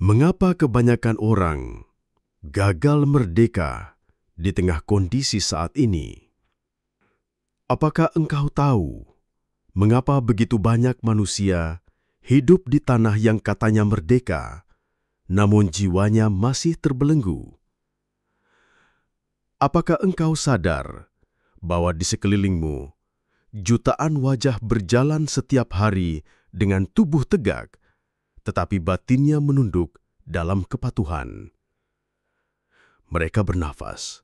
Mengapa kebanyakan orang gagal merdeka di tengah kondisi saat ini? Apakah engkau tahu mengapa begitu banyak manusia hidup di tanah yang katanya merdeka, namun jiwanya masih terbelenggu? Apakah engkau sadar bahwa di sekelilingmu jutaan wajah berjalan setiap hari dengan tubuh tegak, tetapi batinnya menunduk dalam kepatuhan? Mereka bernafas,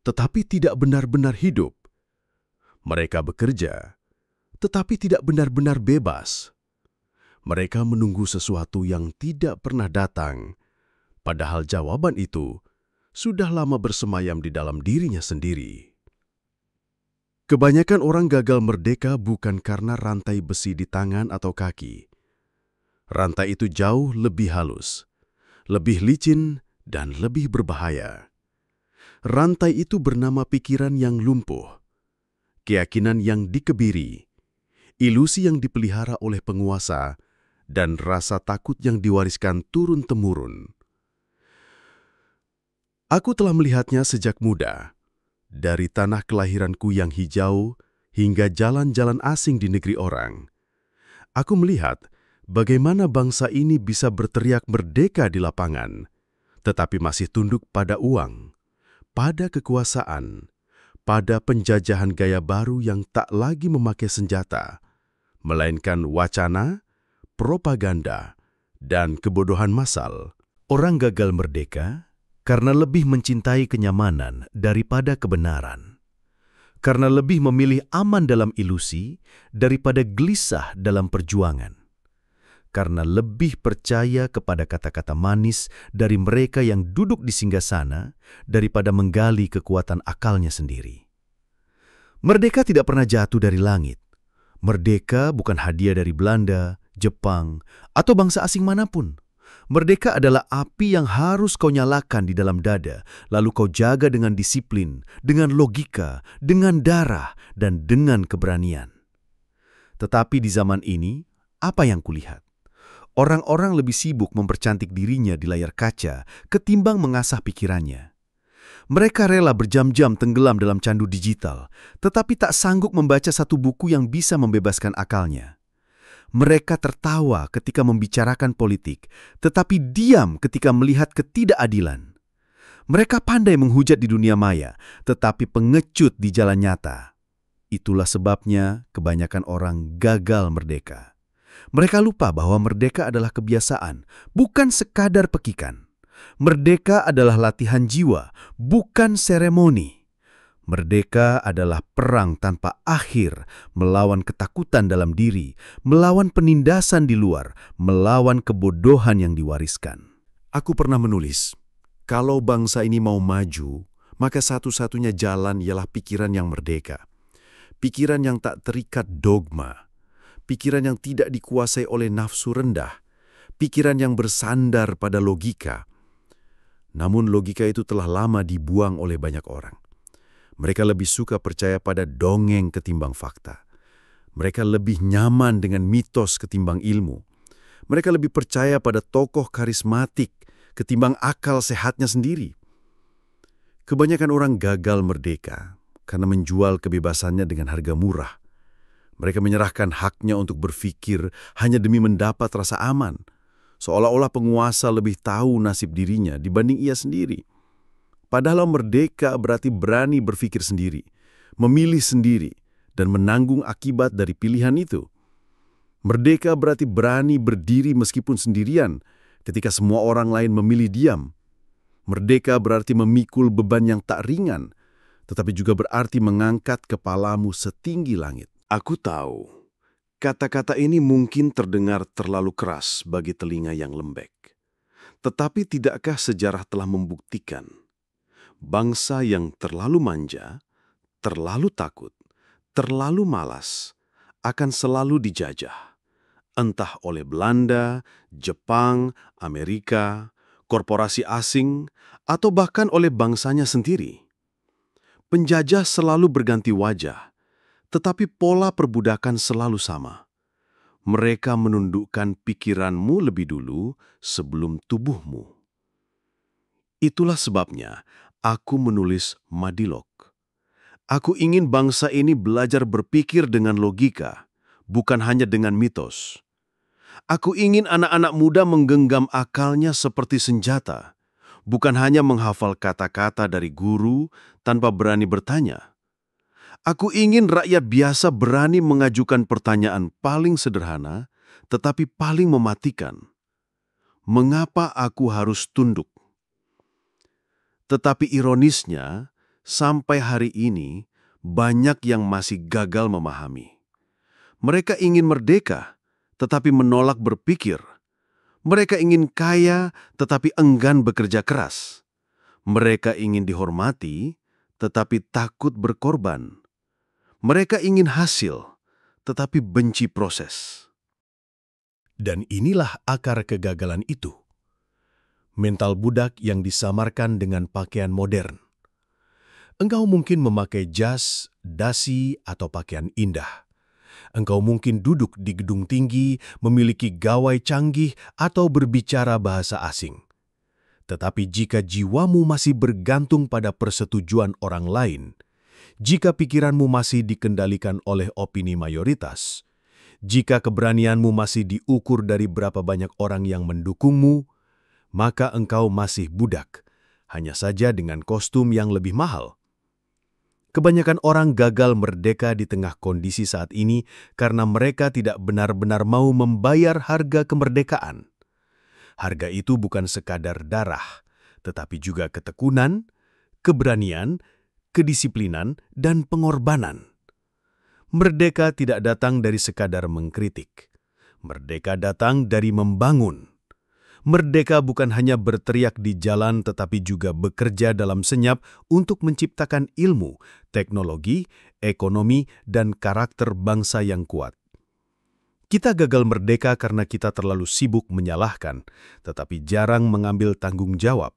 tetapi tidak benar-benar hidup. Mereka bekerja, tetapi tidak benar-benar bebas. Mereka menunggu sesuatu yang tidak pernah datang, padahal jawaban itu sudah lama bersemayam di dalam dirinya sendiri. Kebanyakan orang gagal merdeka bukan karena rantai besi di tangan atau kaki. Rantai itu jauh lebih halus, lebih licin, dan lebih berbahaya. Rantai itu bernama pikiran yang lumpuh, keyakinan yang dikebiri, ilusi yang dipelihara oleh penguasa, dan rasa takut yang diwariskan turun-temurun. Aku telah melihatnya sejak muda, dari tanah kelahiranku yang hijau hingga jalan-jalan asing di negeri orang. Aku melihat bagaimana bangsa ini bisa berteriak merdeka di lapangan, tetapi masih tunduk pada uang, pada kekuasaan, pada penjajahan gaya baru yang tak lagi memakai senjata, melainkan wacana, propaganda, dan kebodohan massal. Orang gagal merdeka karena lebih mencintai kenyamanan daripada kebenaran, karena lebih memilih aman dalam ilusi daripada gelisah dalam perjuangan, karena lebih percaya kepada kata-kata manis dari mereka yang duduk di singgasana daripada menggali kekuatan akalnya sendiri. Merdeka tidak pernah jatuh dari langit. Merdeka bukan hadiah dari Belanda, Jepang, atau bangsa asing manapun. Merdeka adalah api yang harus kau nyalakan di dalam dada, lalu kau jaga dengan disiplin, dengan logika, dengan darah, dan dengan keberanian. Tetapi di zaman ini, apa yang kulihat? Orang-orang lebih sibuk mempercantik dirinya di layar kaca ketimbang mengasah pikirannya. Mereka rela berjam-jam tenggelam dalam candu digital, tetapi tak sanggup membaca satu buku yang bisa membebaskan akalnya. Mereka tertawa ketika membicarakan politik, tetapi diam ketika melihat ketidakadilan. Mereka pandai menghujat di dunia maya, tetapi pengecut di jalan nyata. Itulah sebabnya kebanyakan orang gagal merdeka. Mereka lupa bahwa merdeka adalah kebiasaan, bukan sekadar pekikan. Merdeka adalah latihan jiwa, bukan seremoni. Merdeka adalah perang tanpa akhir, melawan ketakutan dalam diri, melawan penindasan di luar, melawan kebodohan yang diwariskan. Aku pernah menulis, kalau bangsa ini mau maju, maka satu-satunya jalan ialah pikiran yang merdeka. Pikiran yang tak terikat dogma, pikiran yang tidak dikuasai oleh nafsu rendah, pikiran yang bersandar pada logika. Namun logika itu telah lama dibuang oleh banyak orang. Mereka lebih suka percaya pada dongeng ketimbang fakta. Mereka lebih nyaman dengan mitos ketimbang ilmu. Mereka lebih percaya pada tokoh karismatik ketimbang akal sehatnya sendiri. Kebanyakan orang gagal merdeka karena menjual kebebasannya dengan harga murah. Mereka menyerahkan haknya untuk berpikir hanya demi mendapat rasa aman, seolah-olah penguasa lebih tahu nasib dirinya dibanding ia sendiri. Padahal merdeka berarti berani berpikir sendiri, memilih sendiri, dan menanggung akibat dari pilihan itu. Merdeka berarti berani berdiri meskipun sendirian ketika semua orang lain memilih diam. Merdeka berarti memikul beban yang tak ringan, tetapi juga berarti mengangkat kepalamu setinggi langit. Aku tahu, kata-kata ini mungkin terdengar terlalu keras bagi telinga yang lembek. Tetapi tidakkah sejarah telah membuktikan bangsa yang terlalu manja, terlalu takut, terlalu malas akan selalu dijajah, entah oleh Belanda, Jepang, Amerika, korporasi asing, atau bahkan oleh bangsanya sendiri. Penjajah selalu berganti wajah, tetapi pola perbudakan selalu sama. Mereka menundukkan pikiranmu lebih dulu sebelum tubuhmu. Itulah sebabnya aku menulis Madilog. Aku ingin bangsa ini belajar berpikir dengan logika, bukan hanya dengan mitos. Aku ingin anak-anak muda menggenggam akalnya seperti senjata, bukan hanya menghafal kata-kata dari guru tanpa berani bertanya. Aku ingin rakyat biasa berani mengajukan pertanyaan paling sederhana, tetapi paling mematikan. Mengapa aku harus tunduk? Tetapi ironisnya, sampai hari ini, banyak yang masih gagal memahami. Mereka ingin merdeka, tetapi menolak berpikir. Mereka ingin kaya, tetapi enggan bekerja keras. Mereka ingin dihormati, tetapi takut berkorban. Mereka ingin hasil, tetapi benci proses. Dan inilah akar kegagalan itu. Mental budak yang disamarkan dengan pakaian modern. Engkau mungkin memakai jas, dasi, atau pakaian indah. Engkau mungkin duduk di gedung tinggi, memiliki gawai canggih, atau berbicara bahasa asing. Tetapi jika jiwamu masih bergantung pada persetujuan orang lain, jika pikiranmu masih dikendalikan oleh opini mayoritas, jika keberanianmu masih diukur dari berapa banyak orang yang mendukungmu, maka engkau masih budak, hanya saja dengan kostum yang lebih mahal. Kebanyakan orang gagal merdeka di tengah kondisi saat ini karena mereka tidak benar-benar mau membayar harga kemerdekaan. Harga itu bukan sekadar darah, tetapi juga ketekunan, keberanian, kedisiplinan, dan pengorbanan. Merdeka tidak datang dari sekadar mengkritik. Merdeka datang dari membangun. Merdeka bukan hanya berteriak di jalan tetapi juga bekerja dalam senyap untuk menciptakan ilmu, teknologi, ekonomi, dan karakter bangsa yang kuat. Kita gagal merdeka karena kita terlalu sibuk menyalahkan, tetapi jarang mengambil tanggung jawab.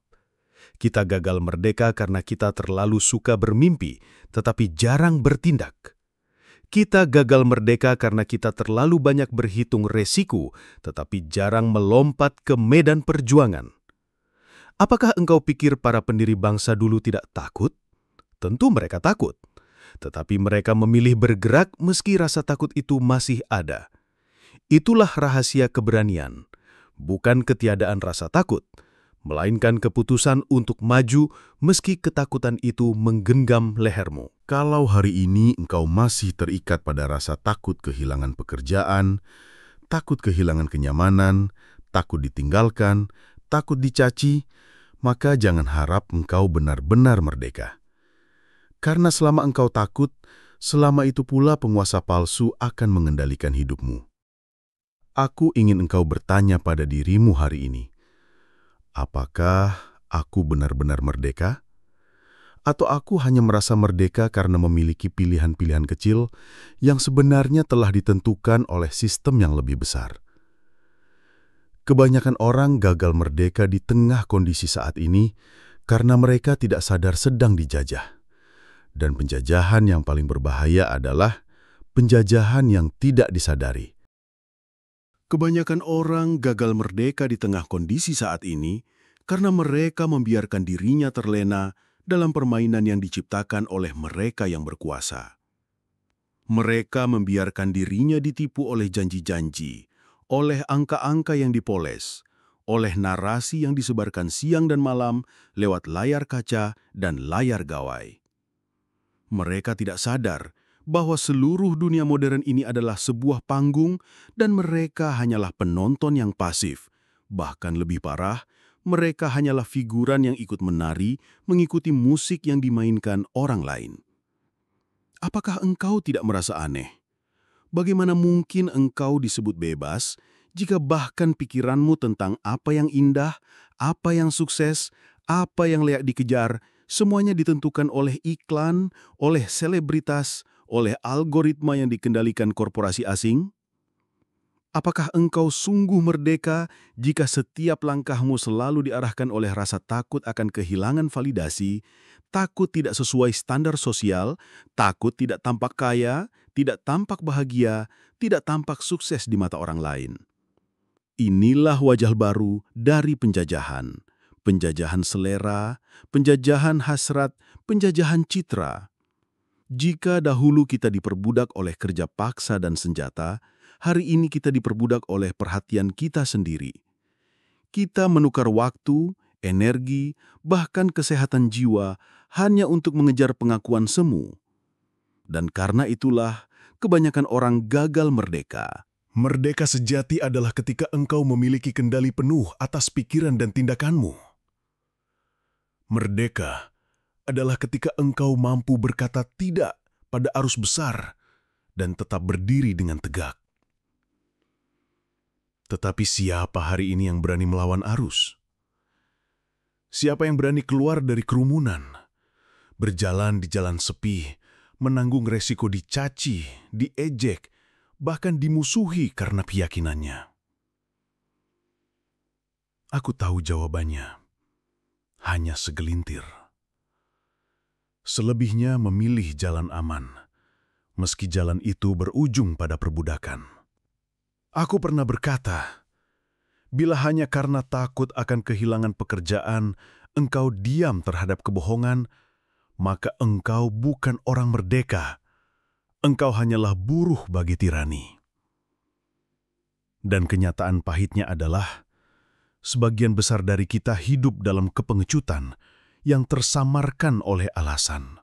Kita gagal merdeka karena kita terlalu suka bermimpi, tetapi jarang bertindak. Kita gagal merdeka karena kita terlalu banyak berhitung resiko, tetapi jarang melompat ke medan perjuangan. Apakah engkau pikir para pendiri bangsa dulu tidak takut? Tentu mereka takut. Tetapi mereka memilih bergerak meski rasa takut itu masih ada. Itulah rahasia keberanian, bukan ketiadaan rasa takut, melainkan keputusan untuk maju meski ketakutan itu menggenggam lehermu. Kalau hari ini engkau masih terikat pada rasa takut kehilangan pekerjaan, takut kehilangan kenyamanan, takut ditinggalkan, takut dicaci, maka jangan harap engkau benar-benar merdeka. Karena selama engkau takut, selama itu pula penguasa palsu akan mengendalikan hidupmu. Aku ingin engkau bertanya pada dirimu hari ini, apakah aku benar-benar merdeka? Atau aku hanya merasa merdeka karena memiliki pilihan-pilihan kecil yang sebenarnya telah ditentukan oleh sistem yang lebih besar? Kebanyakan orang gagal merdeka di tengah kondisi saat ini karena mereka tidak sadar sedang dijajah. Dan penjajahan yang paling berbahaya adalah penjajahan yang tidak disadari. Kebanyakan orang gagal merdeka di tengah kondisi saat ini karena mereka membiarkan dirinya terlena dalam permainan yang diciptakan oleh mereka yang berkuasa. Mereka membiarkan dirinya ditipu oleh janji-janji, oleh angka-angka yang dipoles, oleh narasi yang disebarkan siang dan malam lewat layar kaca dan layar gawai. Mereka tidak sadar bahwa seluruh dunia modern ini adalah sebuah panggung dan mereka hanyalah penonton yang pasif. Bahkan lebih parah, mereka hanyalah figuran yang ikut menari, mengikuti musik yang dimainkan orang lain. Apakah engkau tidak merasa aneh? Bagaimana mungkin engkau disebut bebas jika bahkan pikiranmu tentang apa yang indah, apa yang sukses, apa yang layak dikejar, semuanya ditentukan oleh iklan, oleh selebritas, oleh algoritma yang dikendalikan korporasi asing? Apakah engkau sungguh merdeka jika setiap langkahmu selalu diarahkan oleh rasa takut akan kehilangan validasi, takut tidak sesuai standar sosial, takut tidak tampak kaya, tidak tampak bahagia, tidak tampak sukses di mata orang lain? Inilah wajah baru dari penjajahan. Penjajahan selera, penjajahan hasrat, penjajahan citra. Jika dahulu kita diperbudak oleh kerja paksa dan senjata, hari ini kita diperbudak oleh perhatian kita sendiri. Kita menukar waktu, energi, bahkan kesehatan jiwa hanya untuk mengejar pengakuan semu. Dan karena itulah, kebanyakan orang gagal merdeka. Merdeka sejati adalah ketika engkau memiliki kendali penuh atas pikiran dan tindakanmu. Merdeka adalah ketika engkau mampu berkata tidak pada arus besar dan tetap berdiri dengan tegak. Tetapi siapa hari ini yang berani melawan arus? Siapa yang berani keluar dari kerumunan, berjalan di jalan sepi, menanggung resiko dicaci, diejek, bahkan dimusuhi karena keyakinannya? Aku tahu jawabannya. Hanya segelintir. Selebihnya memilih jalan aman, meski jalan itu berujung pada perbudakan. Aku pernah berkata, bila hanya karena takut akan kehilangan pekerjaan, engkau diam terhadap kebohongan, maka engkau bukan orang merdeka. Engkau hanyalah buruh bagi tirani. Dan kenyataan pahitnya adalah, sebagian besar dari kita hidup dalam kepengecutan yang tersamarkan oleh alasan.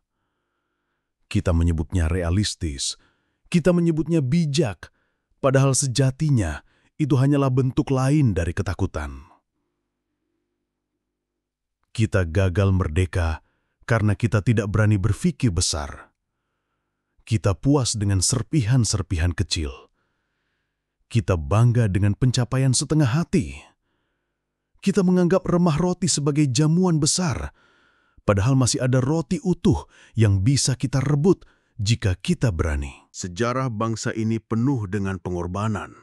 Kita menyebutnya realistis, kita menyebutnya bijak, padahal sejatinya itu hanyalah bentuk lain dari ketakutan. Kita gagal merdeka karena kita tidak berani berpikir besar. Kita puas dengan serpihan-serpihan kecil. Kita bangga dengan pencapaian setengah hati. Kita menganggap remah roti sebagai jamuan besar, padahal masih ada roti utuh yang bisa kita rebut jika kita berani. Sejarah bangsa ini penuh dengan pengorbanan.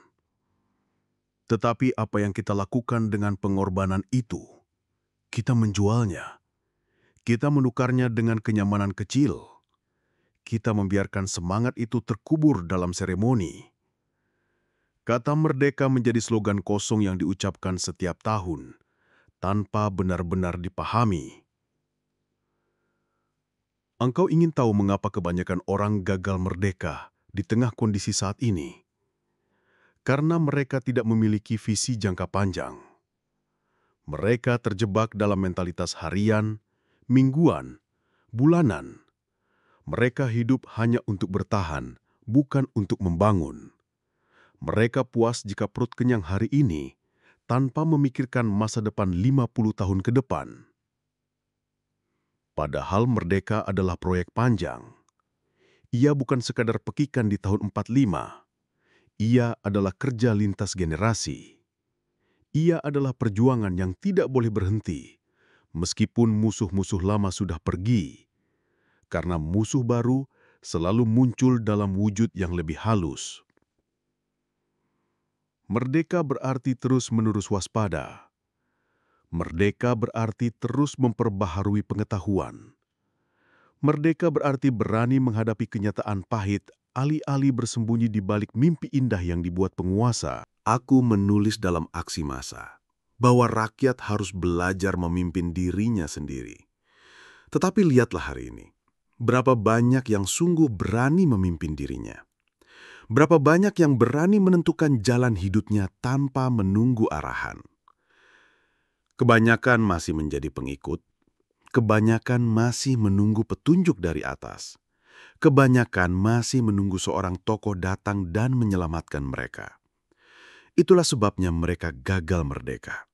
Tetapi apa yang kita lakukan dengan pengorbanan itu? Kita menjualnya. Kita menukarnya dengan kenyamanan kecil. Kita membiarkan semangat itu terkubur dalam seremoni. Kata merdeka menjadi slogan kosong yang diucapkan setiap tahun, tanpa benar-benar dipahami. Engkau ingin tahu mengapa kebanyakan orang gagal merdeka di tengah kondisi saat ini? Karena mereka tidak memiliki visi jangka panjang. Mereka terjebak dalam mentalitas harian, mingguan, bulanan. Mereka hidup hanya untuk bertahan, bukan untuk membangun. Mereka puas jika perut kenyang hari ini, tanpa memikirkan masa depan 50 tahun ke depan. Padahal merdeka adalah proyek panjang. Ia bukan sekadar pekikan di tahun 45. Ia adalah kerja lintas generasi. Ia adalah perjuangan yang tidak boleh berhenti, meskipun musuh-musuh lama sudah pergi. Karena musuh baru selalu muncul dalam wujud yang lebih halus. Merdeka berarti terus-menerus waspada. Merdeka berarti terus memperbaharui pengetahuan. Merdeka berarti berani menghadapi kenyataan pahit, alih-alih bersembunyi di balik mimpi indah yang dibuat penguasa. Aku menulis dalam aksi massa bahwa rakyat harus belajar memimpin dirinya sendiri. Tetapi lihatlah hari ini, berapa banyak yang sungguh berani memimpin dirinya. Berapa banyak yang berani menentukan jalan hidupnya tanpa menunggu arahan. Kebanyakan masih menjadi pengikut. Kebanyakan masih menunggu petunjuk dari atas. Kebanyakan masih menunggu seorang tokoh datang dan menyelamatkan mereka. Itulah sebabnya mereka gagal merdeka.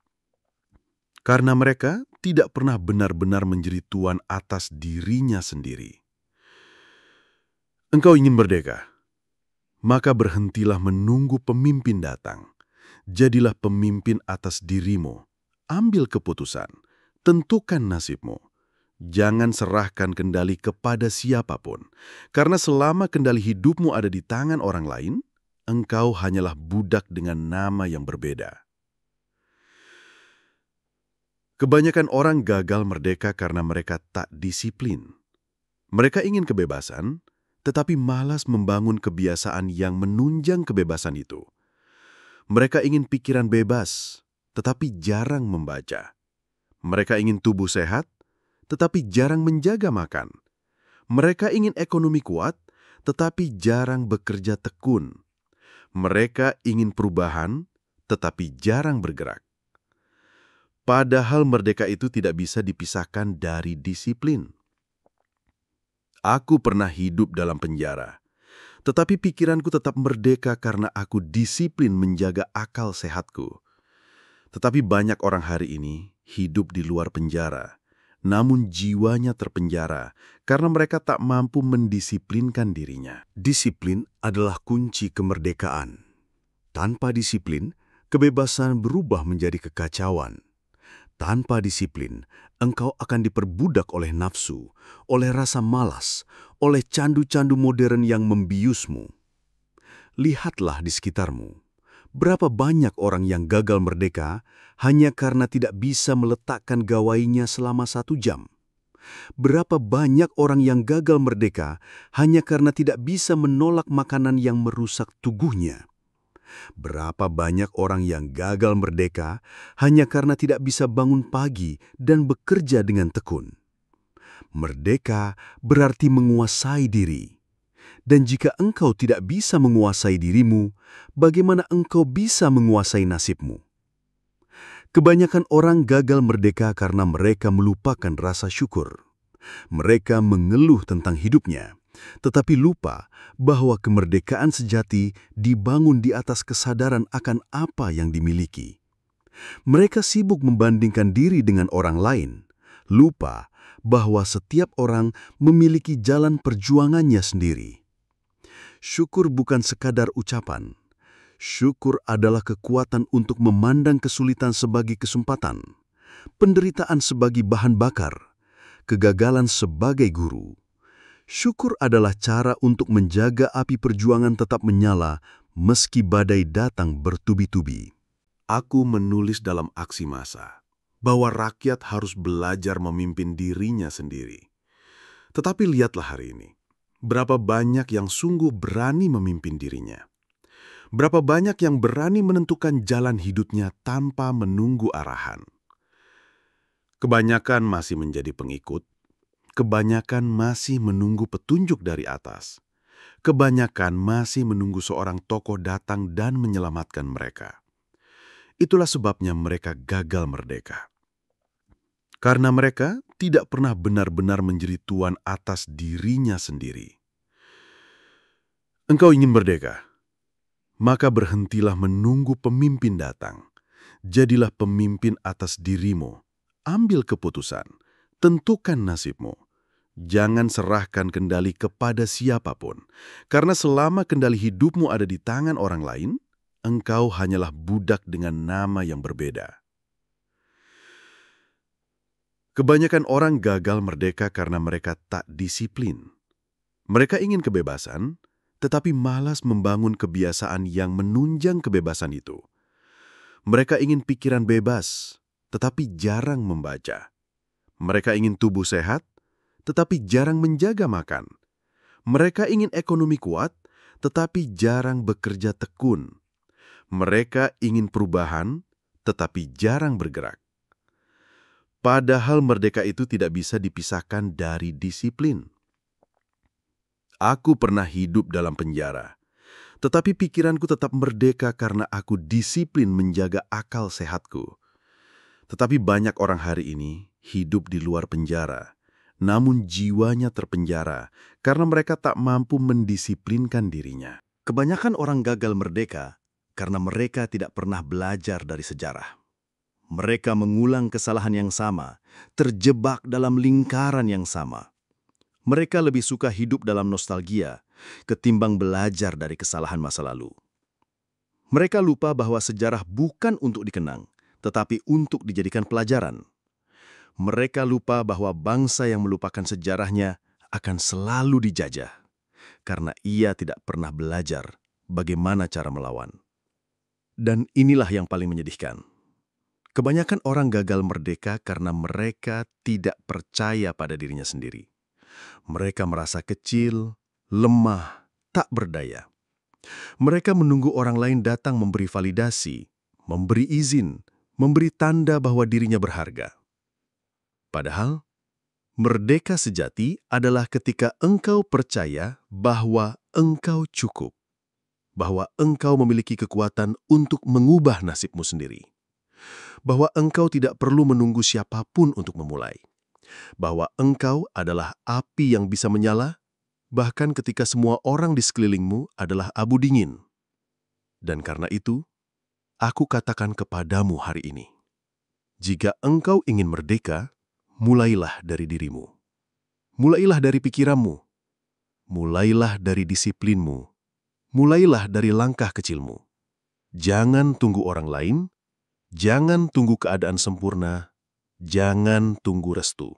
Karena mereka tidak pernah benar-benar menjadi tuan atas dirinya sendiri. Engkau ingin merdeka? Maka berhentilah menunggu pemimpin datang. Jadilah pemimpin atas dirimu. Ambil keputusan. Tentukan nasibmu. Jangan serahkan kendali kepada siapapun. Karena selama kendali hidupmu ada di tangan orang lain, engkau hanyalah budak dengan nama yang berbeda. Kebanyakan orang gagal merdeka karena mereka tak disiplin. Mereka ingin kebebasan, tetapi malas membangun kebiasaan yang menunjang kebebasan itu. Mereka ingin pikiran bebas, tetapi jarang membaca. Mereka ingin tubuh sehat, tetapi jarang menjaga makan. Mereka ingin ekonomi kuat, tetapi jarang bekerja tekun. Mereka ingin perubahan, tetapi jarang bergerak. Padahal merdeka itu tidak bisa dipisahkan dari disiplin. Aku pernah hidup dalam penjara, tetapi pikiranku tetap merdeka karena aku disiplin menjaga akal sehatku. Tetapi banyak orang hari ini hidup di luar penjara, namun jiwanya terpenjara karena mereka tak mampu mendisiplinkan dirinya. Disiplin adalah kunci kemerdekaan. Tanpa disiplin, kebebasan berubah menjadi kekacauan. Tanpa disiplin, engkau akan diperbudak oleh nafsu, oleh rasa malas, oleh candu-candu modern yang membiusmu. Lihatlah di sekitarmu. Berapa banyak orang yang gagal merdeka hanya karena tidak bisa meletakkan gawainya selama 1 jam. Berapa banyak orang yang gagal merdeka hanya karena tidak bisa menolak makanan yang merusak tubuhnya. Berapa banyak orang yang gagal merdeka hanya karena tidak bisa bangun pagi dan bekerja dengan tekun. Merdeka berarti menguasai diri. Dan jika engkau tidak bisa menguasai dirimu, bagaimana engkau bisa menguasai nasibmu? Kebanyakan orang gagal merdeka karena mereka melupakan rasa syukur. Mereka mengeluh tentang hidupnya, tetapi lupa bahwa kemerdekaan sejati dibangun di atas kesadaran akan apa yang dimiliki. Mereka sibuk membandingkan diri dengan orang lain, lupa bahwa setiap orang memiliki jalan perjuangannya sendiri. Syukur bukan sekadar ucapan. Syukur adalah kekuatan untuk memandang kesulitan sebagai kesempatan, penderitaan sebagai bahan bakar, kegagalan sebagai guru. Syukur adalah cara untuk menjaga api perjuangan tetap menyala meski badai datang bertubi-tubi. Aku menulis dalam aksi massa bahwa rakyat harus belajar memimpin dirinya sendiri. Tetapi lihatlah hari ini, berapa banyak yang sungguh berani memimpin dirinya. Berapa banyak yang berani menentukan jalan hidupnya tanpa menunggu arahan. Kebanyakan masih menjadi pengikut. Kebanyakan masih menunggu petunjuk dari atas. Kebanyakan masih menunggu seorang tokoh datang dan menyelamatkan mereka. Itulah sebabnya mereka gagal merdeka. Karena mereka tidak pernah benar-benar menjadi tuan atas dirinya sendiri. Engkau ingin merdeka? Maka berhentilah menunggu pemimpin datang. Jadilah pemimpin atas dirimu. Ambil keputusan. Tentukan nasibmu. Jangan serahkan kendali kepada siapapun, karena selama kendali hidupmu ada di tangan orang lain, engkau hanyalah budak dengan nama yang berbeda. Kebanyakan orang gagal merdeka karena mereka tak disiplin. Mereka ingin kebebasan, tetapi malas membangun kebiasaan yang menunjang kebebasan itu. Mereka ingin pikiran bebas, tetapi jarang membaca. Mereka ingin tubuh sehat, tetapi jarang menjaga makan. Mereka ingin ekonomi kuat, tetapi jarang bekerja tekun. Mereka ingin perubahan, tetapi jarang bergerak. Padahal merdeka itu tidak bisa dipisahkan dari disiplin. Aku pernah hidup dalam penjara, tetapi pikiranku tetap merdeka karena aku disiplin menjaga akal sehatku. Tetapi banyak orang hari ini hidup di luar penjara, namun jiwanya terpenjara karena mereka tak mampu mendisiplinkan dirinya. Kebanyakan orang gagal merdeka karena mereka tidak pernah belajar dari sejarah. Mereka mengulang kesalahan yang sama, terjebak dalam lingkaran yang sama. Mereka lebih suka hidup dalam nostalgia ketimbang belajar dari kesalahan masa lalu. Mereka lupa bahwa sejarah bukan untuk dikenang, tetapi untuk dijadikan pelajaran. Mereka lupa bahwa bangsa yang melupakan sejarahnya akan selalu dijajah, karena ia tidak pernah belajar bagaimana cara melawan. Dan inilah yang paling menyedihkan. Kebanyakan orang gagal merdeka karena mereka tidak percaya pada dirinya sendiri. Mereka merasa kecil, lemah, tak berdaya. Mereka menunggu orang lain datang memberi validasi, memberi izin, memberi tanda bahwa dirinya berharga. Padahal, merdeka sejati adalah ketika engkau percaya bahwa engkau cukup, bahwa engkau memiliki kekuatan untuk mengubah nasibmu sendiri, bahwa engkau tidak perlu menunggu siapapun untuk memulai, bahwa engkau adalah api yang bisa menyala, bahkan ketika semua orang di sekelilingmu adalah abu dingin. Dan karena itu, aku katakan kepadamu hari ini, jika engkau ingin merdeka, mulailah dari dirimu. Mulailah dari pikiranmu. Mulailah dari disiplinmu. Mulailah dari langkah kecilmu. Jangan tunggu orang lain, jangan tunggu keadaan sempurna, jangan tunggu restu.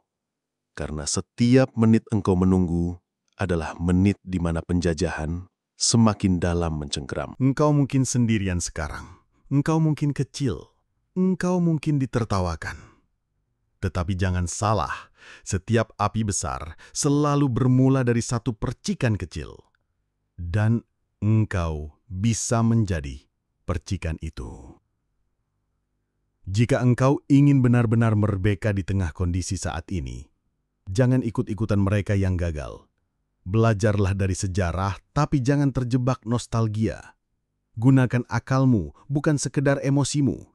Karena setiap menit engkau menunggu adalah menit di mana penjajahan semakin dalam mencengkeram. Engkau mungkin sendirian sekarang. Engkau mungkin kecil. Engkau mungkin ditertawakan. Tetapi jangan salah, setiap api besar selalu bermula dari satu percikan kecil. Dan engkau bisa menjadi percikan itu. Jika engkau ingin benar-benar merdeka di tengah kondisi saat ini, jangan ikut-ikutan mereka yang gagal. Belajarlah dari sejarah, tapi jangan terjebak nostalgia. Gunakan akalmu, bukan sekedar emosimu.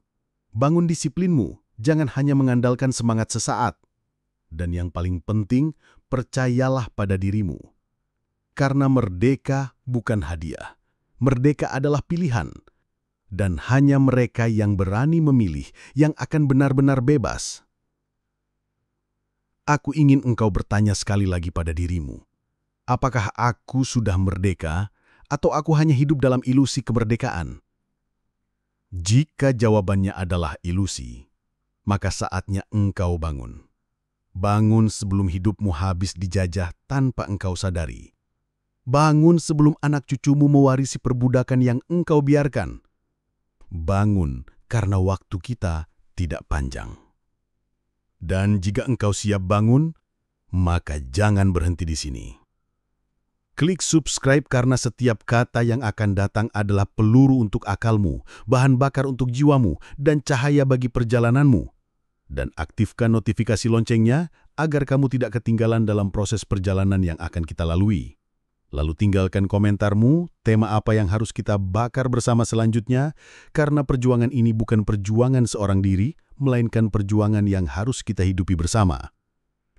Bangun disiplinmu, jangan hanya mengandalkan semangat sesaat. Dan yang paling penting, percayalah pada dirimu. Karena merdeka bukan hadiah. Merdeka adalah pilihan. Dan hanya mereka yang berani memilih yang akan benar-benar bebas. Aku ingin engkau bertanya sekali lagi pada dirimu. Apakah aku sudah merdeka atau aku hanya hidup dalam ilusi kemerdekaan? Jika jawabannya adalah ilusi, maka saatnya engkau bangun. Bangun sebelum hidupmu habis dijajah tanpa engkau sadari. Bangun sebelum anak cucumu mewarisi perbudakan yang engkau biarkan. Bangun karena waktu kita tidak panjang. Dan jika engkau siap bangun, maka jangan berhenti di sini. Klik subscribe karena setiap kata yang akan datang adalah peluru untuk akalmu, bahan bakar untuk jiwamu, dan cahaya bagi perjalananmu. Dan aktifkan notifikasi loncengnya agar kamu tidak ketinggalan dalam proses perjalanan yang akan kita lalui. Lalu tinggalkan komentarmu, tema apa yang harus kita bakar bersama selanjutnya, karena perjuangan ini bukan perjuangan seorang diri, melainkan perjuangan yang harus kita hidupi bersama.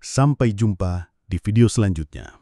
Sampai jumpa di video selanjutnya.